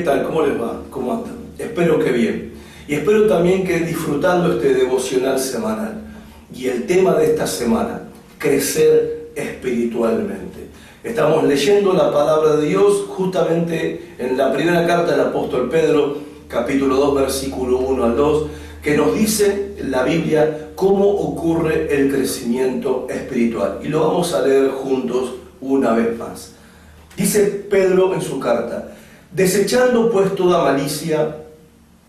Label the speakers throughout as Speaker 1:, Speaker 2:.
Speaker 1: tal? ¿Cómo les va? ¿Cómo andan? Espero que bien. Y espero también que disfrutando este devocional semanal. Y el tema de esta semana, crecer espiritualmente. Estamos leyendo la palabra de Dios justamente en la primera carta del apóstol Pedro, capítulo 2, versículo 1 al 2, que nos dice la Biblia cómo ocurre el crecimiento espiritual. Y lo vamos a leer juntos una vez más. Dice Pedro en su carta: desechando pues toda malicia,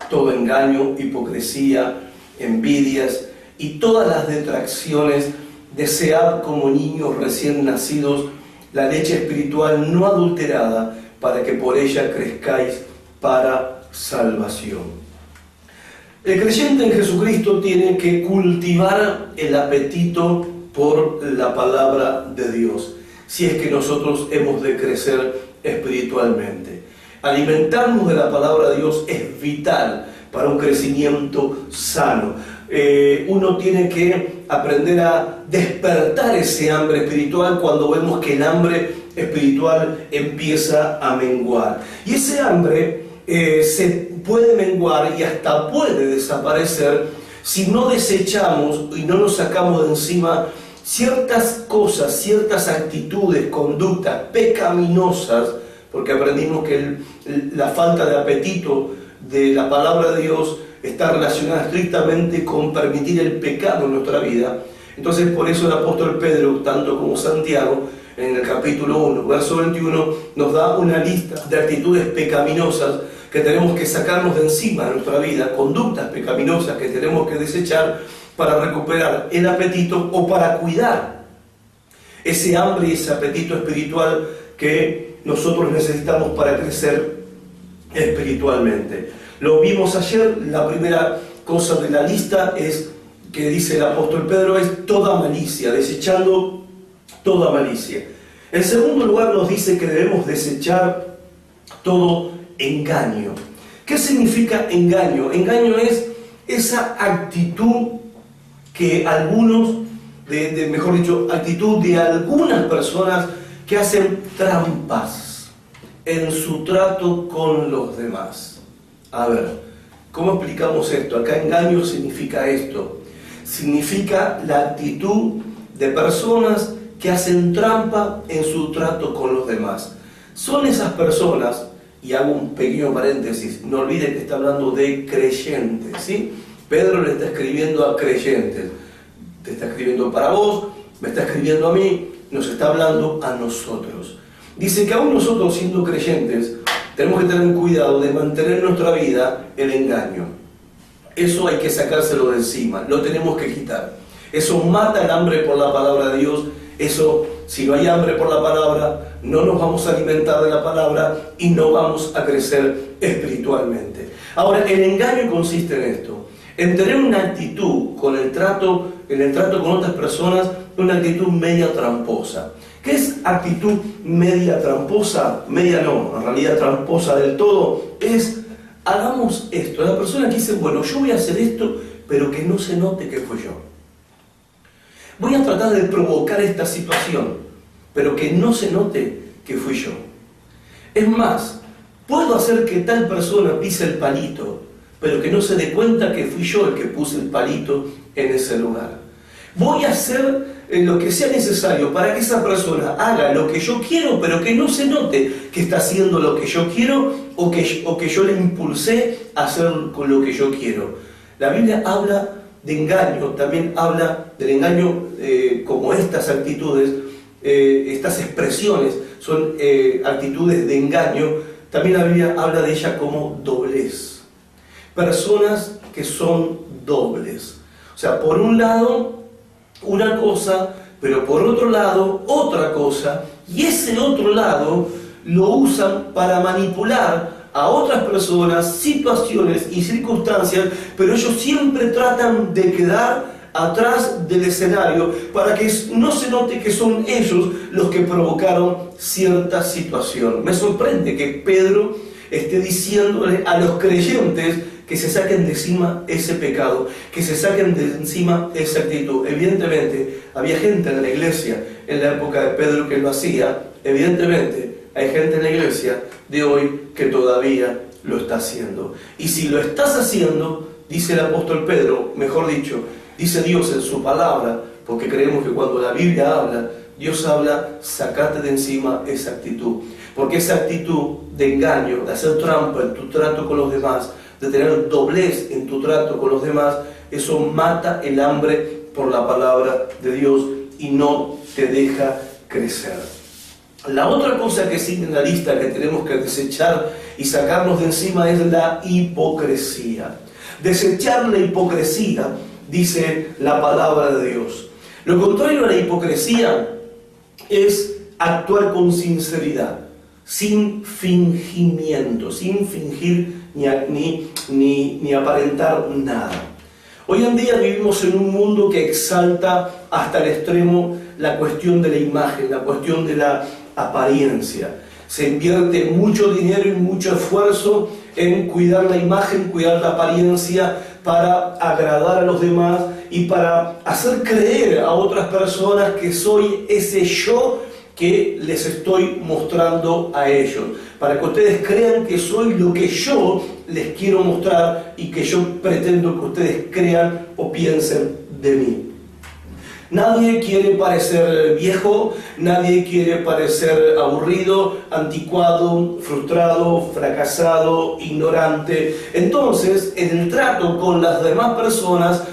Speaker 1: todo engaño, hipocresía, envidias y todas las detracciones, desead como niños recién nacidos la leche espiritual no adulterada, para que por ella crezcáis para salvación. El creyente en Jesucristo tiene que cultivar el apetito por la palabra de Dios, si es que nosotros hemos de crecer espiritualmente. Alimentarnos de la palabra de Dios es vital para un crecimiento sano. Uno tiene que aprender a despertar ese hambre espiritual cuando vemos que el hambre espiritual empieza a menguar. Y ese hambre se puede menguar y hasta puede desaparecer si no desechamos y no nos sacamos de encima ciertas cosas, ciertas actitudes, conductas pecaminosas, porque aprendimos que la falta de apetito de la palabra de Dios está relacionada estrictamente con permitir el pecado en nuestra vida. Entonces, por eso el apóstol Pedro, tanto como Santiago, en el capítulo 1, verso 21, nos da una lista de actitudes pecaminosas que tenemos que sacarnos de encima de nuestra vida, conductas pecaminosas que tenemos que desechar para recuperar el apetito o para cuidar ese hambre y ese apetito espiritual que nosotros necesitamos para crecer espiritualmente. Lo vimos ayer. La primera cosa de la lista es que dice el apóstol Pedro es toda malicia, desechando toda malicia. En segundo lugar nos dice que debemos desechar todo engaño. ¿Qué significa engaño? Engaño es esa actitud que algunos, mejor dicho, actitud de algunas personas que hacen trampas en su trato con los demás. A ver, ¿cómo explicamos esto? Acá engaño significa esto. Significa la actitud de personas que hacen trampa en su trato con los demás. Son esas personas, y hago un pequeño paréntesis, no olviden que está hablando de creyentes, ¿sí? Pedro le está escribiendo a creyentes. Te está escribiendo para vos, me está escribiendo a mí, nos está hablando a nosotros. Dice que aún nosotros, siendo creyentes, tenemos que tener cuidado de mantener en nuestra vida el engaño. Eso hay que sacárselo de encima, lo tenemos que quitar. Eso mata el hambre por la palabra de Dios. Eso, si no hay hambre por la palabra, no nos vamos a alimentar de la palabra y no vamos a crecer espiritualmente. Ahora, el engaño consiste en esto: en tener una actitud en el trato con otras personas, una actitud media tramposa. ¿Qué es actitud media tramposa? Media no, en realidad tramposa del todo. Es, hagamos esto. La persona que dice, bueno, yo voy a hacer esto, pero que no se note que fue yo. Voy a tratar de provocar esta situación, pero que no se note que fui yo. Es más, puedo hacer que tal persona pise el palito, pero que no se dé cuenta que fui yo el que puse el palito en ese lugar. Voy a hacer lo que sea necesario para que esa persona haga lo que yo quiero, pero que no se note que está haciendo lo que yo quiero o que yo le impulsé a hacer con lo que yo quiero. La Biblia habla de engaño, también habla del engaño como estas actitudes, estas expresiones son actitudes de engaño. También la Biblia habla de ella como doblez. Personas que son dobles. O sea, por un lado una cosa, pero por otro lado otra cosa, y ese otro lado lo usan para manipular a otras personas, situaciones y circunstancias, pero ellos siempre tratan de quedar atrás del escenario para que no se note que son ellos los que provocaron cierta situación. Me sorprende que Pedro esté diciéndole a los creyentes que se saquen de encima ese pecado, que se saquen de encima esa actitud. Evidentemente, había gente en la iglesia en la época de Pedro que lo hacía. Evidentemente, hay gente en la iglesia de hoy que todavía lo está haciendo. Y si lo estás haciendo, dice el apóstol Pedro, mejor dicho, dice Dios en su palabra, porque creemos que cuando la Biblia habla, Dios habla, sacate de encima esa actitud. Porque esa actitud de engaño, de hacer trampa en tu trato con los demás, de tener doblez en tu trato con los demás, eso mata el hambre por la palabra de Dios y no te deja crecer. La otra cosa que sigue en la lista que tenemos que desechar y sacarnos de encima es la hipocresía. Desechar la hipocresía, dice la palabra de Dios. Lo contrario a la hipocresía es actuar con sinceridad, sin fingimiento, sin fingir ni aparentar nada. Hoy en día vivimos en un mundo que exalta hasta el extremo la cuestión de la imagen, la cuestión de la apariencia. Se invierte mucho dinero y mucho esfuerzo en cuidar la imagen, cuidar la apariencia para agradar a los demás y para hacer creer a otras personas que soy ese yo que les estoy mostrando a ellos, para que ustedes crean que soy lo que yo les quiero mostrar y que yo pretendo que ustedes crean o piensen de mí. Nadie quiere parecer viejo, nadie quiere parecer aburrido, anticuado, frustrado, fracasado, ignorante. Entonces, en el trato con las demás personas,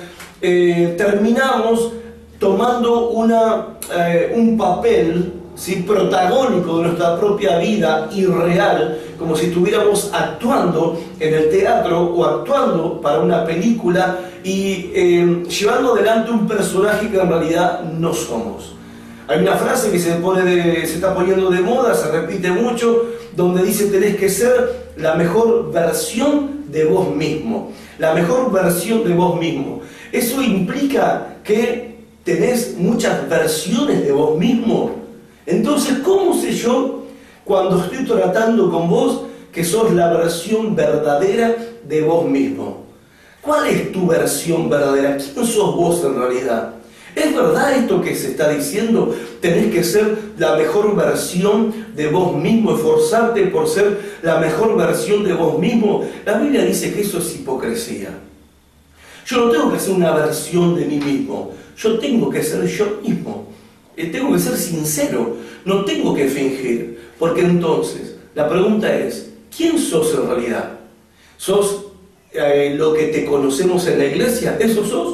Speaker 1: terminamos tomando un papel, ¿sí?, protagónico de nuestra propia vida irreal, como si estuviéramos actuando en el teatro o actuando para una película y llevando adelante un personaje que en realidad no somos. Hay una frase que se está poniendo de moda, se repite mucho, donde dice: tenés que ser la mejor versión de vos mismo, la mejor versión de vos mismo. Eso implica que tenés muchas versiones de vos mismo. Entonces, ¿cómo sé yo cuando estoy tratando con vos que sos la versión verdadera de vos mismo? ¿Cuál es tu versión verdadera? ¿Quién sos vos en realidad? ¿Es verdad esto que se está diciendo? Tenés que ser la mejor versión de vos mismo, esforzarte por ser la mejor versión de vos mismo. La Biblia dice que eso es hipocresía. Yo no tengo que ser una versión de mí mismo, yo tengo que ser yo mismo. Tengo que ser sincero, no tengo que fingir, porque entonces la pregunta es: ¿quién sos en realidad? ¿Sos lo que te conocemos en la iglesia? ¿Eso sos?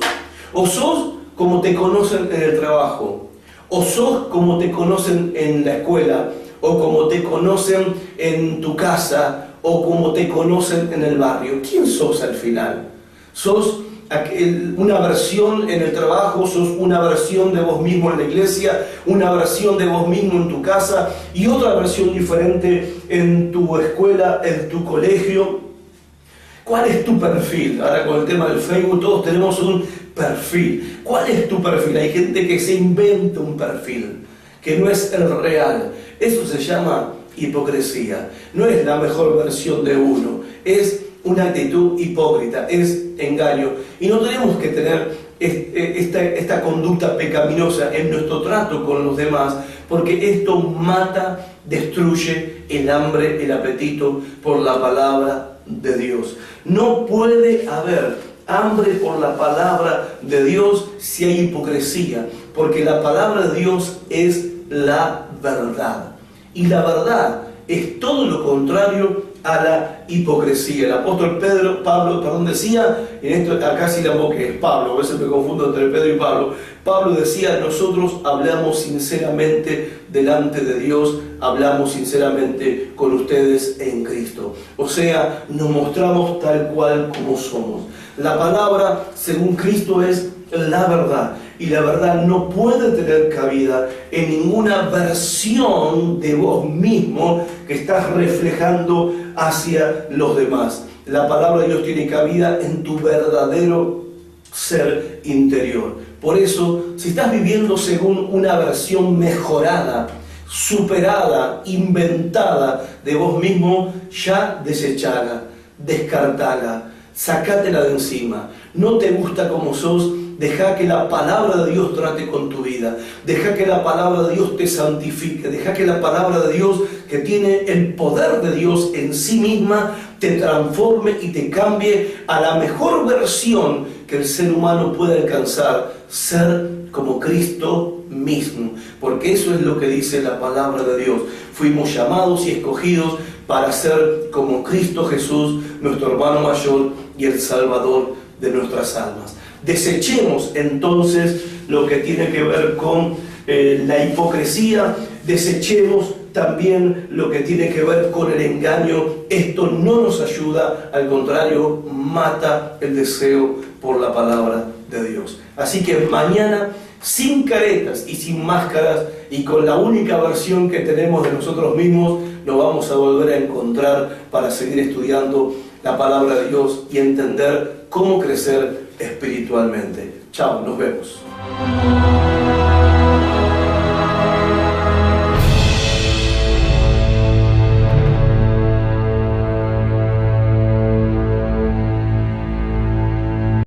Speaker 1: ¿O sos como te conocen en el trabajo? ¿O sos como te conocen en la escuela? ¿O como te conocen en tu casa? ¿O como te conocen en el barrio? ¿Quién sos al final? ¿Sos una versión en el trabajo? ¿Sos una versión de vos mismo en la iglesia? ¿Una versión de vos mismo en tu casa? ¿Y otra versión diferente en tu escuela, en tu colegio? ¿Cuál es tu perfil? Ahora con el tema del Facebook todos tenemos un perfil. ¿Cuál es tu perfil? Hay gente que se inventa un perfil que no es el real. Eso se llama hipocresía. No es la mejor versión de uno, es una actitud hipócrita, es engaño. Y no tenemos que tener esta conducta pecaminosa en nuestro trato con los demás, porque esto mata, destruye el hambre, el apetito por la palabra de Dios. No puede haber hambre por la palabra de Dios si hay hipocresía, porque la palabra de Dios es la verdad. Y la verdad es todo lo contrario a la hipocresía. El apóstol Pablo decía, en esto acá sí la boca es Pablo, a veces me confundo entre Pedro y Pablo. Pablo decía: nosotros hablamos sinceramente delante de Dios, hablamos sinceramente con ustedes en Cristo. O sea, nos mostramos tal cual como somos. La palabra, según Cristo, es la verdad. Y la verdad no puede tener cabida en ninguna versión de vos mismo que estás reflejando hacia los demás. La palabra de Dios tiene cabida en tu verdadero ser interior. Por eso, si estás viviendo según una versión mejorada, superada, inventada de vos mismo, ya desechala, descartala. Sacátela de encima. No te gusta como sos, deja que la palabra de Dios trate con tu vida. Deja que la palabra de Dios te santifique. Deja que la palabra de Dios, que tiene el poder de Dios en sí misma, te transforme y te cambie a la mejor versión que el ser humano puede alcanzar, ser como Cristo mismo. Porque eso es lo que dice la palabra de Dios. Fuimos llamados y escogidos para ser como Cristo Jesús, nuestro hermano mayor y el Salvador de nuestras almas. Desechemos entonces lo que tiene que ver con la hipocresía, desechemos también lo que tiene que ver con el engaño. Esto no nos ayuda, al contrario, mata el deseo por la palabra de Dios. Así que mañana, sin caretas y sin máscaras, y con la única versión que tenemos de nosotros mismos, nos vamos a volver a encontrar para seguir estudiando la palabra de Dios y entender cómo crecer espiritualmente. Chao, nos vemos.